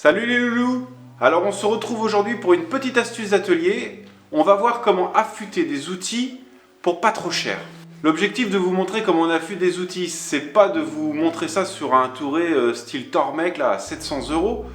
Salut les loulous! Alors on se retrouve aujourd'hui pour une petite astuce d'atelier. On va voir comment affûter des outils pour pas trop cher. L'objectif de vous montrer comment on affûte des outils, c'est pas de vous montrer ça sur un Touré style Tormec là, à 700 €.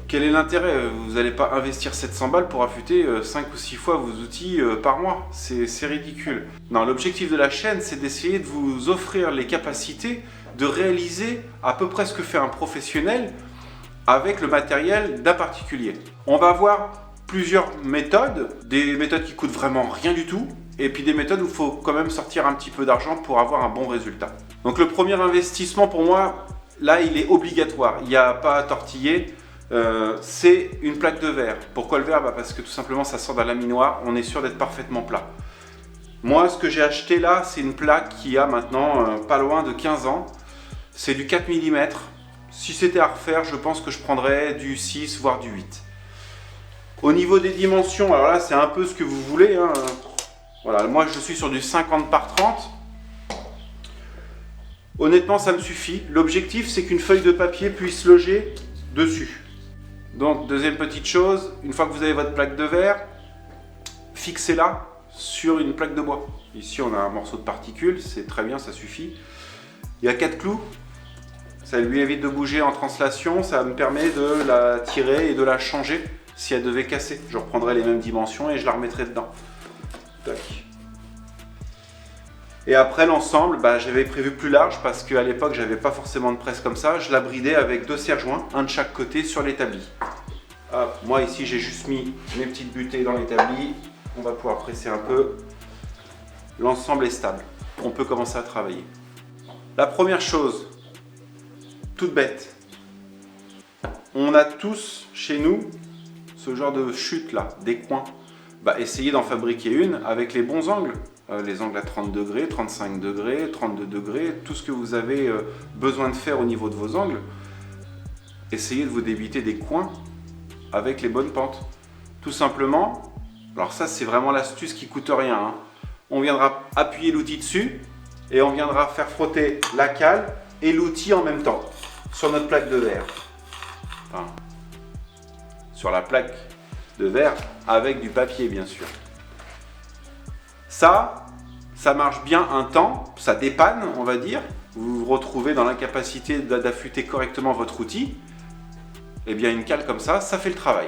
Quel est l'intérêt? Vous n'allez pas investir 700 balles pour affûter 5 ou 6 fois vos outils par mois. C'est ridicule. Non, l'objectif de la chaîne, c'est d'essayer de vous offrir les capacités de réaliser à peu près ce que fait un professionnel avec le matériel d'un particulier. On va voir plusieurs méthodes, des méthodes qui coûtent vraiment rien du tout, et puis des méthodes où il faut quand même sortir un petit peu d'argent pour avoir un bon résultat. Donc le premier investissement pour moi, là il est obligatoire, il n'y a pas à tortiller, c'est une plaque de verre. Pourquoi le verre? Parce que tout simplement ça sort d'un laminoir, on est sûr d'être parfaitement plat. Moi ce que j'ai acheté là, c'est une plaque qui a maintenant pas loin de 15 ans, c'est du 4 mm. Si c'était à refaire, je pense que je prendrais du 6 voire du 8. Au niveau des dimensions, alors là c'est un peu ce que vous voulez, hein. Voilà, moi je suis sur du 50 par 30. Honnêtement ça me suffit. L'objectif c'est qu'une feuille de papier puisse loger dessus. Donc deuxième petite chose, une fois que vous avez votre plaque de verre, fixez-la sur une plaque de bois. Ici on a un morceau de particules, c'est très bien, ça suffit. Il y a 4 clous. Ça lui évite de bouger en translation, ça me permet de la tirer et de la changer si elle devait casser. Je reprendrai les mêmes dimensions et je la remettrai dedans. Tac. Et après l'ensemble, j'avais prévu plus large parce qu'à l'époque j'avais pas forcément de presse comme ça. Je la bridais avec 2 serre-joints, un de chaque côté sur l'établi. Hop, moi ici j'ai juste mis mes petites butées dans l'établi. On va pouvoir presser un peu. L'ensemble est stable. On peut commencer à travailler. La première chose, toute bête, on a tous chez nous ce genre de chute là, des coins. Essayez d'en fabriquer une avec les bons angles, les angles à 30 degrés, 35 degrés, 32 degrés, tout ce que vous avez besoin de faire au niveau de vos angles. Essayez de vous débiter des coins avec les bonnes pentes. Tout simplement, alors ça c'est vraiment l'astuce qui coûte rien, hein. On viendra appuyer l'outil dessus et on viendra faire frotter la cale et l'outil en même temps sur notre plaque de verre. Enfin, sur la plaque de verre avec du papier bien sûr. Ça marche bien un temps, ça dépanne on va dire. Vous vous retrouvez dans l'incapacité d'affûter correctement votre outil. Et bien une cale comme ça fait le travail.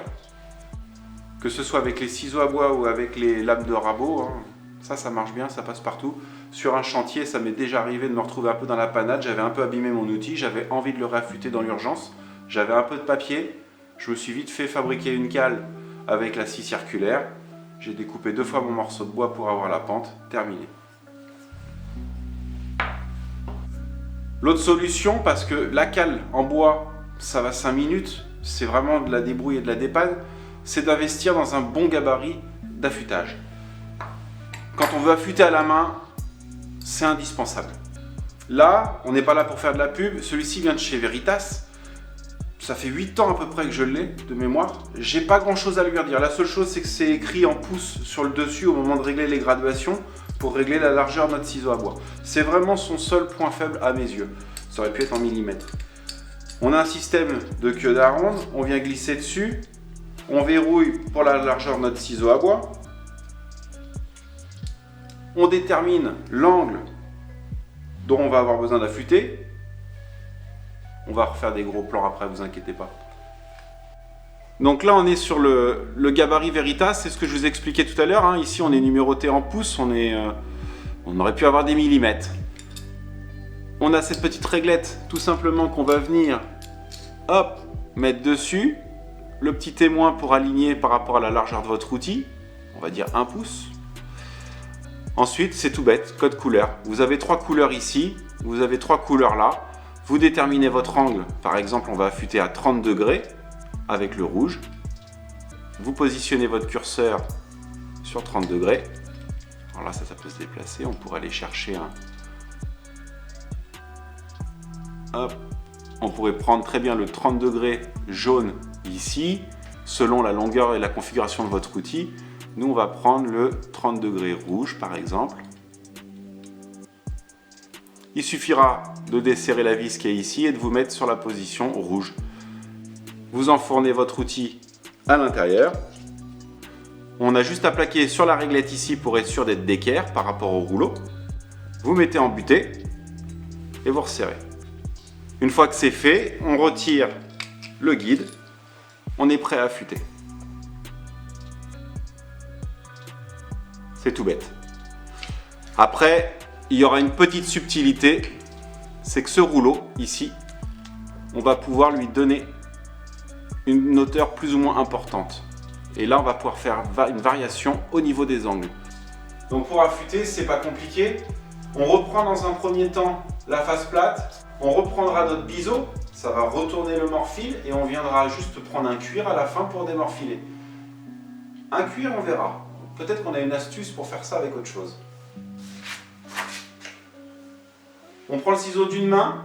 Que ce soit avec les ciseaux à bois ou avec les lames de rabot, hein, ça marche bien, ça passe partout. Sur un chantier, ça m'est déjà arrivé de me retrouver un peu dans la panade, j'avais un peu abîmé mon outil, j'avais envie de le réaffûter dans l'urgence, j'avais un peu de papier, je me suis vite fait fabriquer une cale avec la scie circulaire, j'ai découpé 2 fois mon morceau de bois pour avoir la pente, terminé. L'autre solution, parce que la cale en bois, ça va 5 minutes, c'est vraiment de la débrouille et de la dépanne, c'est d'investir dans un bon gabarit d'affûtage. Quand on veut affûter à la main, c'est indispensable. Là, on n'est pas là pour faire de la pub. Celui-ci vient de chez Veritas. Ça fait 8 ans à peu près que je l'ai de mémoire. J'ai pas grand chose à lui redire. La seule chose, c'est que c'est écrit en pouces sur le dessus au moment de régler les graduations pour régler la largeur de notre ciseau à bois. C'est vraiment son seul point faible à mes yeux. Ça aurait pu être en millimètres. On a un système de queue d'aronde. On vient glisser dessus. On verrouille pour la largeur de notre ciseau à bois. On détermine l'angle dont on va avoir besoin d'affûter. On va refaire des gros plans après, vous inquiétez pas. Donc là, on est sur le gabarit Veritas, c'est ce que je vous expliquais tout à l'heure, hein. Ici, on est numéroté en pouces, on aurait pu avoir des millimètres. On a cette petite réglette, tout simplement, qu'on va venir, hop, mettre dessus. Le petit témoin pour aligner par rapport à la largeur de votre outil, on va dire 1 pouce. Ensuite, c'est tout bête, code couleur. Vous avez 3 couleurs ici, vous avez 3 couleurs là. Vous déterminez votre angle. Par exemple, on va affûter à 30 degrés avec le rouge. Vous positionnez votre curseur sur 30 degrés. Alors là, ça peut se déplacer. On pourrait aller chercher un... Hop. On pourrait prendre très bien le 30 degrés jaune ici, selon la longueur et la configuration de votre outil. Nous, on va prendre le 30 degrés rouge, par exemple. Il suffira de desserrer la vis qui est ici et de vous mettre sur la position rouge. Vous enfournez votre outil à l'intérieur. On a juste à plaquer sur la réglette ici pour être sûr d'être d'équerre par rapport au rouleau. Vous mettez en butée et vous resserrez. Une fois que c'est fait, on retire le guide. On est prêt à affûter. C'est tout bête. Après, il y aura une petite subtilité. C'est que ce rouleau, ici, on va pouvoir lui donner une hauteur plus ou moins importante. Et là, on va pouvoir faire une variation au niveau des angles. Donc pour affûter, c'est pas compliqué. On reprend dans un premier temps la face plate. On reprendra notre biseau. Ça va retourner le morfil et on viendra juste prendre un cuir à la fin pour démorfiler. Un cuir, on verra. Peut-être qu'on a une astuce pour faire ça avec autre chose. On prend le ciseau d'une main.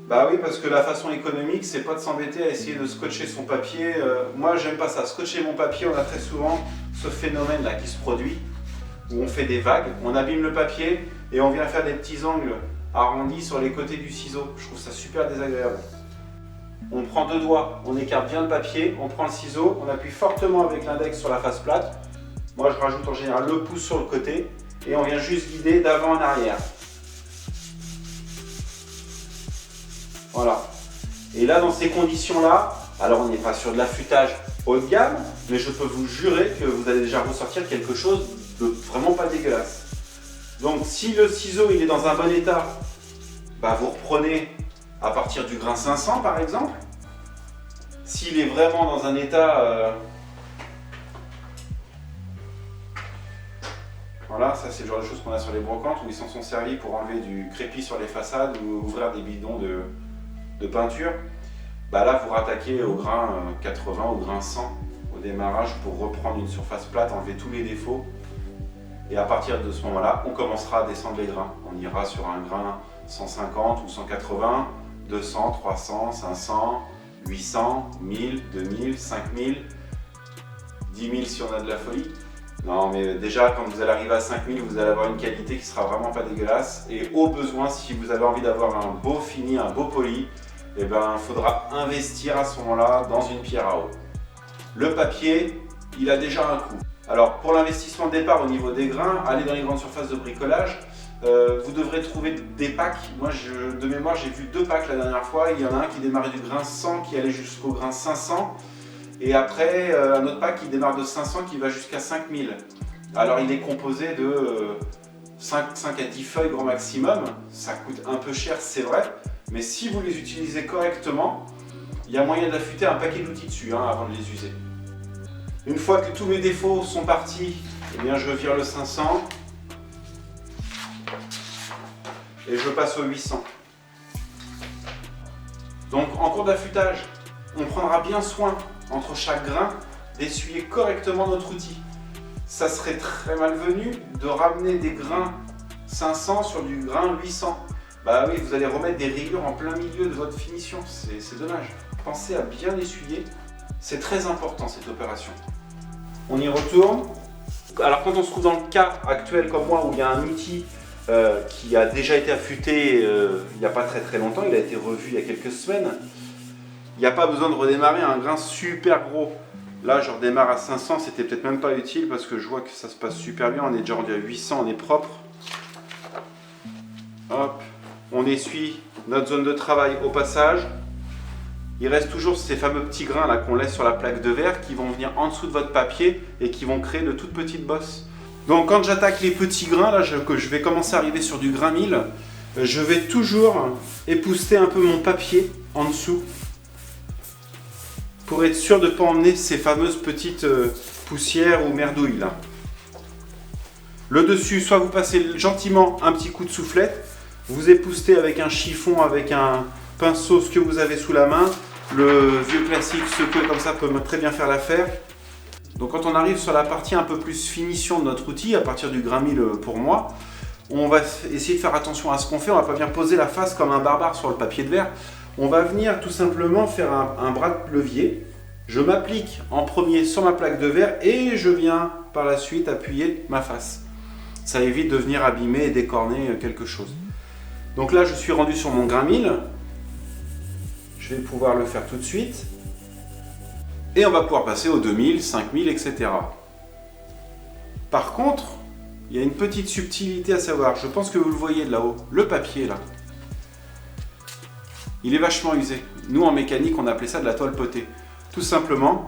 Bah oui, parce que la façon économique, c'est pas de s'embêter à essayer de scotcher son papier. Moi, j'aime pas ça. Scotcher mon papier, on a très souvent ce phénomène-là qui se produit, où on fait des vagues, on abîme le papier et on vient faire des petits angles arrondis sur les côtés du ciseau. Je trouve ça super désagréable. On prend deux doigts, on écarte bien le papier, on prend le ciseau, on appuie fortement avec l'index sur la face plate. Moi, je rajoute en général le pouce sur le côté et on vient juste guider d'avant en arrière. Voilà. Et là, dans ces conditions-là, alors on n'est pas sur de l'affûtage haut de gamme, mais je peux vous jurer que vous allez déjà ressortir quelque chose de vraiment pas dégueulasse. Donc, si le ciseau il est dans un bon état, bah, vous reprenez à partir du grain 500 par exemple. S'il est vraiment dans un état... Voilà, ça c'est le genre de choses qu'on a sur les brocantes où ils s'en sont servis pour enlever du crépi sur les façades ou ouvrir des bidons de peinture. Bah là, vous rattaquez au grain 80, au grain 100 au démarrage pour reprendre une surface plate, enlever tous les défauts. Et à partir de ce moment-là, on commencera à descendre les grains. On ira sur un grain 150 ou 180, 200, 300, 500, 800, 1000, 2000, 5000, 10 000 si on a de la folie. Non, mais déjà, quand vous allez arriver à 5000, vous allez avoir une qualité qui sera vraiment pas dégueulasse. Et au besoin, si vous avez envie d'avoir un beau fini, un beau poli, eh ben, il faudra investir à ce moment-là dans une pierre à eau. Le papier, il a déjà un coût. Alors, pour l'investissement de départ au niveau des grains, allez dans les grandes surfaces de bricolage. Vous devrez trouver des packs. Moi, de mémoire, j'ai vu 2 packs la dernière fois. Il y en a un qui démarrait du grain 100 qui allait jusqu'au grain 500. Et après, un autre pack qui démarre de 500 qui va jusqu'à 5000. Alors, il est composé de 5 à 10 feuilles grand maximum. Ça coûte un peu cher, c'est vrai. Mais si vous les utilisez correctement, il y a moyen d'affûter un paquet d'outils dessus avant de les user. Une fois que tous mes défauts sont partis, eh bien, je vire le 500. Et je passe au 800. Donc en cours d'affûtage, on prendra bien soin entre chaque grain d'essuyer correctement notre outil. Ça serait très malvenu de ramener des grains 500 sur du grain 800. Bah oui, vous allez remettre des rayures en plein milieu de votre finition, c'est dommage. Pensez à bien essuyer, c'est très important cette opération. On y retourne. Alors quand on se trouve dans le cas actuel comme moi où il y a un outil qui a déjà été affûté il n'y a pas très longtemps, il a été revu il y a quelques semaines. Il n'y a pas besoin de redémarrer un grain super gros. Là, je redémarre à 500, c'était peut-être même pas utile parce que je vois que ça se passe super bien. On est déjà rendu à 800, on est propre. Hop, on essuie notre zone de travail au passage. Il reste toujours ces fameux petits grains là qu'on laisse sur la plaque de verre qui vont venir en dessous de votre papier et qui vont créer de toutes petites bosses. Donc quand j'attaque les petits grains, là que je vais commencer à arriver sur du grain 1000, je vais toujours épousseter un peu mon papier en dessous pour être sûr de ne pas emmener ces fameuses petites poussières ou merdouilles là. Le dessus, soit vous passez gentiment un petit coup de soufflette, vous époustez avec un chiffon, avec un pinceau, ce que vous avez sous la main. Le vieux classique secoué comme ça peut très bien faire l'affaire. Donc quand on arrive sur la partie un peu plus finition de notre outil, à partir du grain 1000 pour moi, on va essayer de faire attention à ce qu'on fait. On ne va pas venir poser la face comme un barbare sur le papier de verre. On va venir tout simplement faire un bras de levier. Je m'applique en premier sur ma plaque de verre et je viens par la suite appuyer ma face. Ça évite de venir abîmer et décorner quelque chose. Donc là, je suis rendu sur mon grain 1000. Je vais pouvoir le faire tout de suite. Et on va pouvoir passer aux 2000, 5000, etc. Par contre, il y a une petite subtilité à savoir. Je pense que vous le voyez de là-haut. Le papier, là. Il est vachement usé. Nous, en mécanique, on appelait ça de la toile potée. Tout simplement,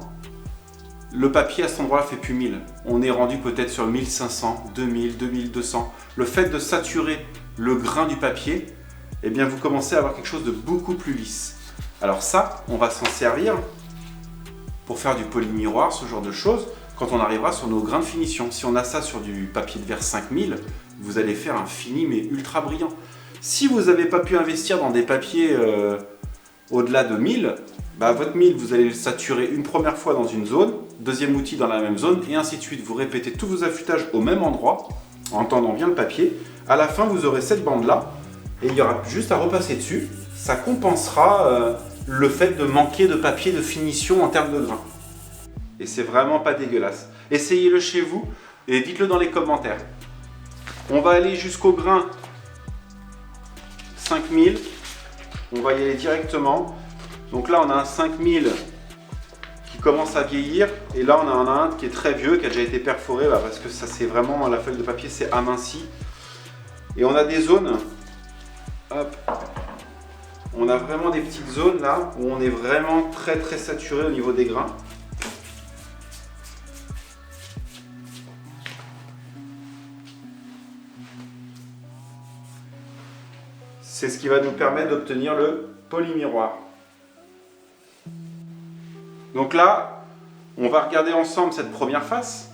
le papier à cet endroit-là fait plus 1000. On est rendu peut-être sur 1500, 2000, 2200. Le fait de saturer le grain du papier, eh bien, vous commencez à avoir quelque chose de beaucoup plus lisse. Alors ça, on va s'en servir pour faire du polymiroir, ce genre de choses, quand on arrivera sur nos grains de finition. Si on a ça sur du papier de verre 5000, vous allez faire un fini mais ultra brillant. Si vous n'avez pas pu investir dans des papiers au-delà de 1000, bah votre 1000, vous allez le saturer une première fois dans une zone, deuxième outil dans la même zone, et ainsi de suite. Vous répétez tous vos affûtages au même endroit, en tendant bien le papier. À la fin, vous aurez cette bande-là, et il y aura juste à repasser dessus. Ça compensera le fait de manquer de papier de finition en termes de grain. Et c'est vraiment pas dégueulasse. Essayez-le chez vous, et dites-le dans les commentaires. On va aller jusqu'au grain 5000. On va y aller directement. Donc là, on a un 5000 qui commence à vieillir. Et là, on en a un qui est très vieux, qui a déjà été perforé, parce que ça, c'est vraiment, la feuille de papier, c'est aminci. Et on a des zones. Hop. On a vraiment des petites zones là, où on est vraiment très très saturé au niveau des grains. C'est ce qui va nous permettre d'obtenir le polymiroir. Donc là, on va regarder ensemble cette première face.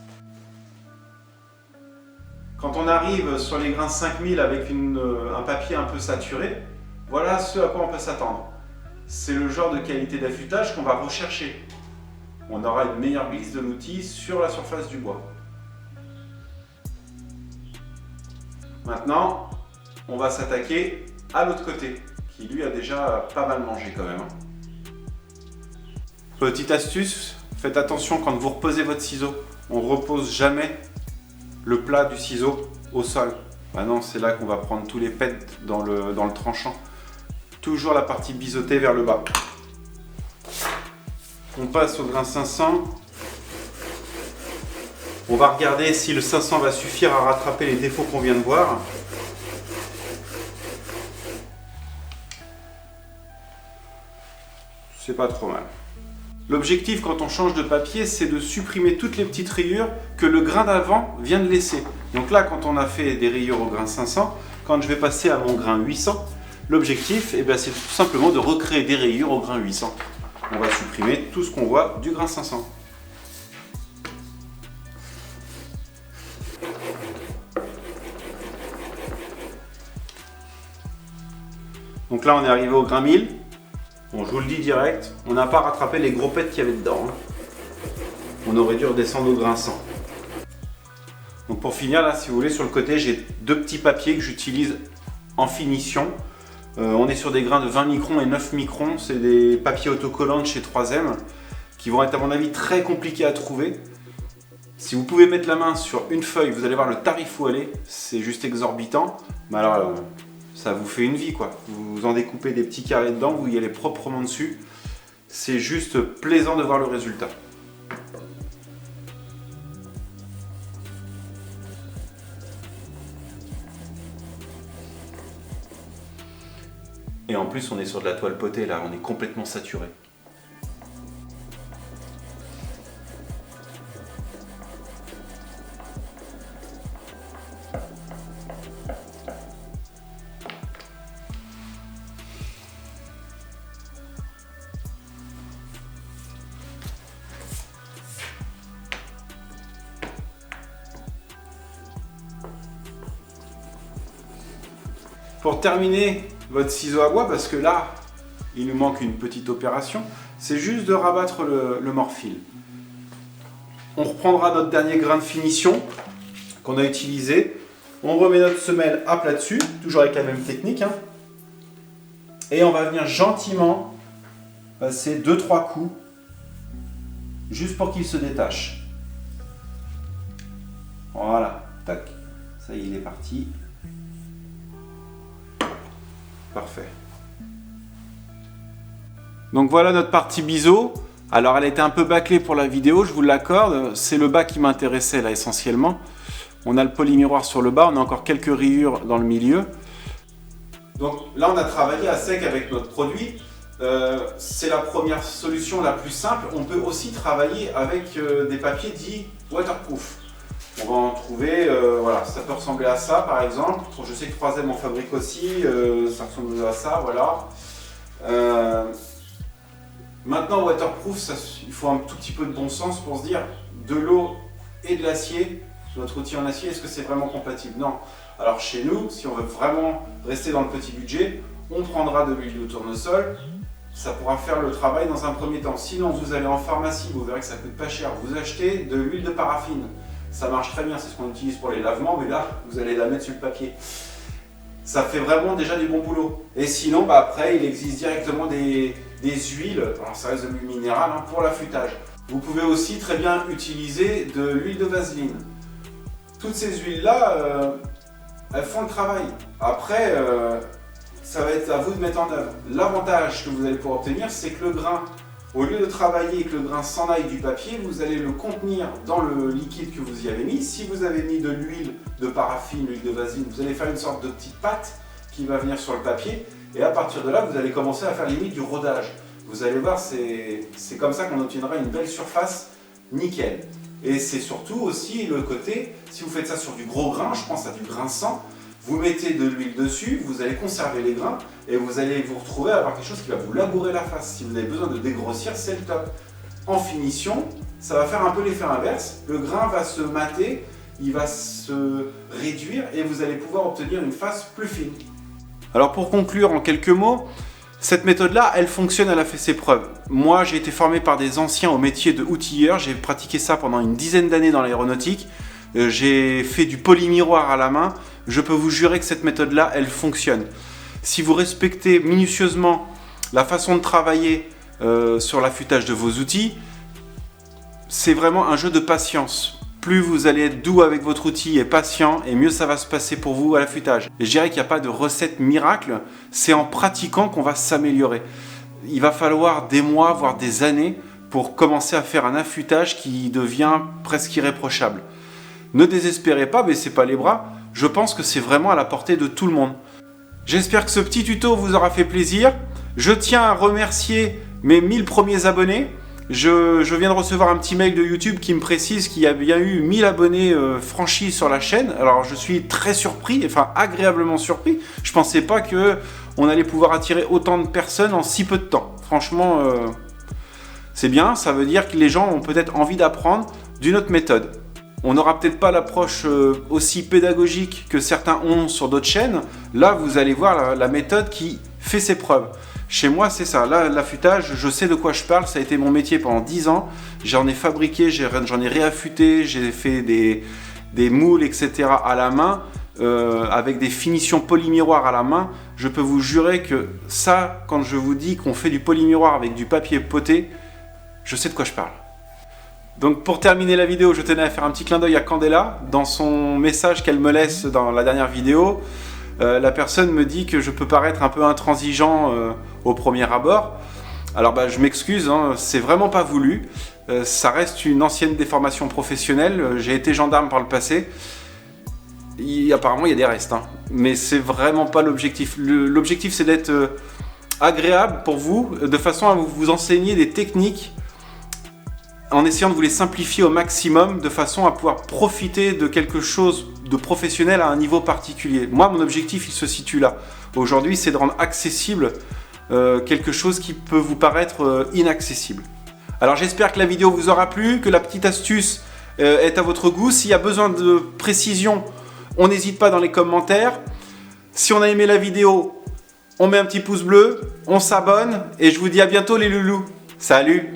Quand on arrive sur les grains 5000 avec un papier un peu saturé, voilà ce à quoi on peut s'attendre. C'est le genre de qualité d'affûtage qu'on va rechercher. On aura une meilleure glisse de l'outil sur la surface du bois. Maintenant, on va s'attaquer à l'autre côté, qui lui a déjà pas mal mangé quand même. Petite astuce, faites attention quand vous reposez votre ciseau. On ne repose jamais le plat du ciseau au sol. Maintenant, c'est là qu'on va prendre tous les pets dans le tranchant. Toujours la partie biseautée vers le bas. On passe au grain 500. On va regarder si le 500 va suffire à rattraper les défauts qu'on vient de voir. C'est pas trop mal. L'objectif quand on change de papier, c'est de supprimer toutes les petites rayures que le grain d'avant vient de laisser. Donc là, quand on a fait des rayures au grain 500, quand je vais passer à mon grain 800, l'objectif, c'est tout simplement de recréer des rayures au grain 800. On va supprimer tout ce qu'on voit du grain 500. Donc là, on est arrivé au grain 1000. Bon, je vous le dis direct, on n'a pas rattrapé les gros pets qu'il y avait dedans. On aurait dû redescendre au grain 100. Donc pour finir, là, si vous voulez, sur le côté, j'ai deux petits papiers que j'utilise en finition. On est sur des grains de 20 microns et 9 microns. C'est des papiers autocollants de chez 3M qui vont être, à mon avis, très compliqués à trouver. Si vous pouvez mettre la main sur une feuille, vous allez voir le tarif où elle est. C'est juste exorbitant. Mais alors, ça vous fait une vie, quoi. Vous en découpez des petits carrés dedans, vous y allez proprement dessus. C'est juste plaisant de voir le résultat. Et en plus, on est sur de la toile potée, là, on est complètement saturé. Pour terminer votre ciseau à bois, parce que là, il nous manque une petite opération, c'est juste de rabattre le morphile. On reprendra notre dernier grain de finition qu'on a utilisé. On remet notre semelle à plat dessus, toujours avec la même technique. Et on va venir gentiment passer 2-3 coups, juste pour qu'il se détache. Voilà, tac, ça y est, il est parti. Parfait. Donc voilà notre partie biseau. Alors elle a été un peu bâclée pour la vidéo, je vous l'accorde, c'est le bas qui m'intéressait là essentiellement. On a le polymiroir sur le bas, on a encore quelques rayures dans le milieu. Donc là on a travaillé à sec avec notre produit. C'est la première solution la plus simple. On peut aussi travailler avec des papiers dits waterproof. On va en trouver, voilà, ça peut ressembler à ça par exemple. Je sais que 3M en fabrique aussi, ça ressemble à ça, voilà. Maintenant, waterproof, il faut un tout petit peu de bon sens pour se dire de l'eau et de l'acier, notre outil en acier, est-ce que c'est vraiment compatible? Non. Alors chez nous, si on veut vraiment rester dans le petit budget, on prendra de l'huile de tournesol. Ça pourra faire le travail dans un premier temps. Sinon, vous allez en pharmacie, vous verrez que ça coûte pas cher. Vous achetez de l'huile de paraffine. Ça marche très bien, c'est ce qu'on utilise pour les lavements, mais là, vous allez la mettre sur le papier. Ça fait vraiment déjà du bon boulot. Et sinon, après, il existe directement des huiles, alors ça reste de l'huile minérale, hein, pour l'affûtage. Vous pouvez aussi très bien utiliser de l'huile de vaseline. Toutes ces huiles-là, elles font le travail. Après, ça va être à vous de mettre en œuvre. L'avantage que vous allez pouvoir obtenir, c'est que le grain, au lieu de travailler et que le grain s'en aille du papier, vous allez le contenir dans le liquide que vous y avez mis. Si vous avez mis de l'huile de paraffine, l'huile de vaseline, vous allez faire une sorte de petite pâte qui va venir sur le papier. Et à partir de là, vous allez commencer à faire limite du rodage. Vous allez voir, c'est comme ça qu'on obtiendra une belle surface nickel. Et c'est surtout aussi le côté, si vous faites ça sur du gros grain, je pense à du grain sang, vous mettez de l'huile dessus, vous allez conserver les grains et vous allez vous retrouver à avoir quelque chose qui va vous labourer la face. Si vous avez besoin de dégrossir, c'est le top. En finition, ça va faire un peu l'effet inverse. Le grain va se mater, il va se réduire et vous allez pouvoir obtenir une face plus fine. Alors pour conclure en quelques mots, cette méthode-là, elle fonctionne, elle a fait ses preuves. Moi, j'ai été formé par des anciens au métier de outilleur, j'ai pratiqué ça pendant une dizaine d'années dans l'aéronautique. J'ai fait du polymiroir à la main. Je peux vous jurer que cette méthode-là, elle fonctionne. Si vous respectez minutieusement la façon de travailler sur l'affûtage de vos outils, c'est vraiment un jeu de patience. Plus vous allez être doux avec votre outil et patient, et mieux ça va se passer pour vous à l'affûtage. Et je dirais qu'il n'y a pas de recette miracle, c'est en pratiquant qu'on va s'améliorer. Il va falloir des mois, voire des années, pour commencer à faire un affûtage qui devient presque irréprochable. Ne désespérez pas, baissez pas les bras, je pense que c'est vraiment à la portée de tout le monde. J'espère que ce petit tuto vous aura fait plaisir. Je tiens à remercier mes 1000 premiers abonnés. Je viens de recevoir un petit mail de YouTube qui me précise qu'il y a bien eu 1000 abonnés franchis sur la chaîne. Alors je suis très surpris, enfin agréablement surpris. Je pensais pas qu'on allait pouvoir attirer autant de personnes en si peu de temps. Franchement, c'est bien, ça veut dire que les gens ont peut-être envie d'apprendre d'une autre méthode. On n'aura peut-être pas l'approche aussi pédagogique que certains ont sur d'autres chaînes. Là, vous allez voir la méthode qui fait ses preuves. Chez moi, c'est ça. Là, l'affûtage, je sais de quoi je parle. Ça a été mon métier pendant 10 ans. J'en ai fabriqué, j'en ai réaffûté, j'ai fait des moules, etc. à la main, avec des finitions polymiroir à la main. Je peux vous jurer que ça, quand je vous dis qu'on fait du polymiroir avec du papier poté, je sais de quoi je parle. Donc pour terminer la vidéo, je tenais à faire un petit clin d'œil à Candela. Dans son message qu'elle me laisse dans la dernière vidéo, la personne me dit que je peux paraître un peu intransigeant au premier abord. Alors je m'excuse, hein, c'est vraiment pas voulu. Ça reste une ancienne déformation professionnelle. J'ai été gendarme par le passé. Apparemment il y a des restes, hein. Mais c'est vraiment pas l'objectif. L'objectif c'est d'être agréable pour vous, de façon à vous enseigner des techniques en essayant de vous les simplifier au maximum, de façon à pouvoir profiter de quelque chose de professionnel à un niveau particulier. Moi, mon objectif, il se situe là. Aujourd'hui, c'est de rendre accessible quelque chose qui peut vous paraître inaccessible. Alors, j'espère que la vidéo vous aura plu, que la petite astuce est à votre goût. S'il y a besoin de précision, on n'hésite pas dans les commentaires. Si on a aimé la vidéo, on met un petit pouce bleu, on s'abonne, et je vous dis à bientôt les loulous. Salut!